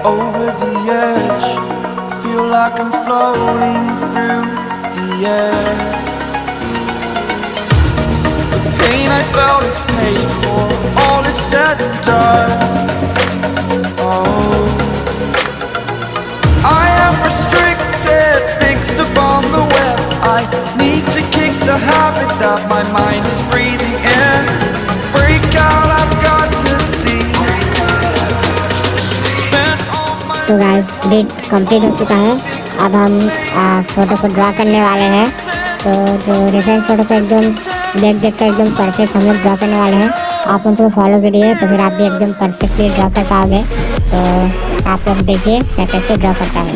Over the edge, feel like I'm floating through the air. The pain I felt is paid for, all is said and done. Oh, I am restricted, fixed upon the web. I need to kick the habit that my mind is breathing in. Break out, I've got to see. तो guys grid complete हो चुका है। अब हम photo को draw करने वाले हैं। तो जो रेफरेंस फोटो को एकदम देख कर एकदम परफेक्ट हम लोग ड्रॉ करने वाले हैं। आप उनको फॉलो करिए तो फिर आप भी एकदम परफेक्टली ड्रॉ कर पाओगे। तो आप लोग देखिए मैं कैसे ड्रॉ करता हूँ।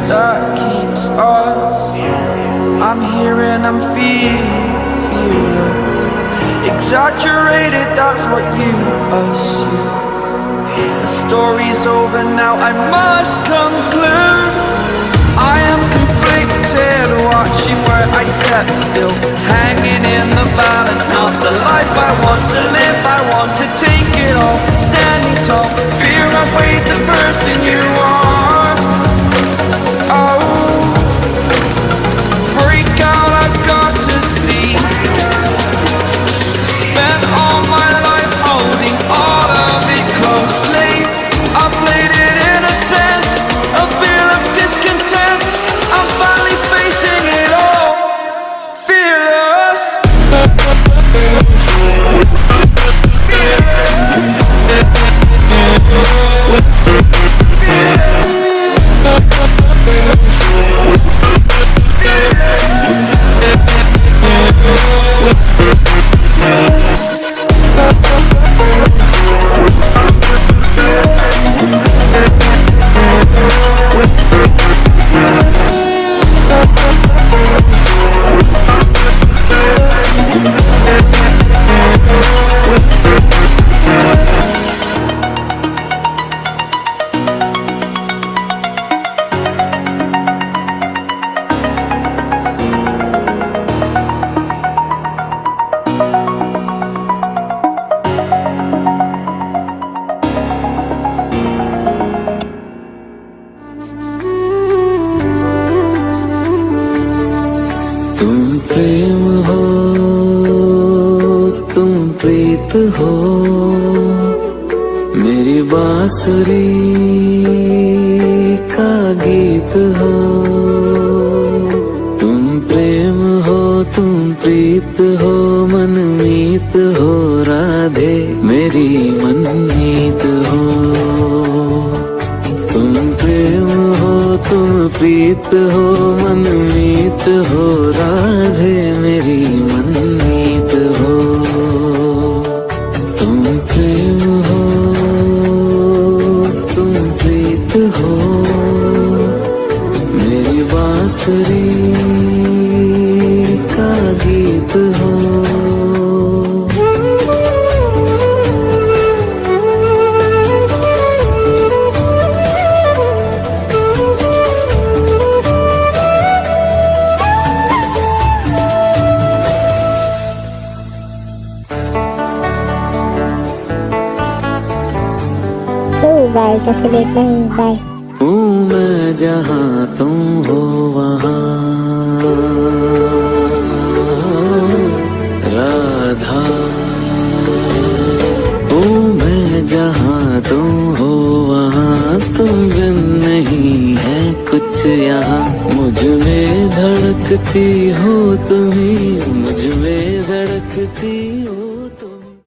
That keeps us. I'm here and I'm feeling fearless. Exaggerated, that's what you assume. The story's over now, I must conclude. I am conflicted, watching where I step still, hanging in the balance. Not the life I want to live, I want to take it all. Standing tall, fear I weighed the person you are. तुम प्रेम हो, तुम प्रीत हो, मेरी बांसुरी का गीत हो। तुम प्रेम हो, तुम प्रीत हो, मनमीत हो, राधे मेरी मनमीत हो। तुम प्रेम हो, तुम प्रीत हो, मनमीत हो, राधे मेरी मनमीत गाइस, आज के लिए इतना ही, बाय। हूँ मैं जहाँ तुम हो वहाँ, राधा। हूँ मैं जहाँ तुम हो वहाँ, तुम बिन नहीं है कुछ यहाँ। मुझ में धड़कती हो तुम्ही, मुझ में धड़कती हो तुम।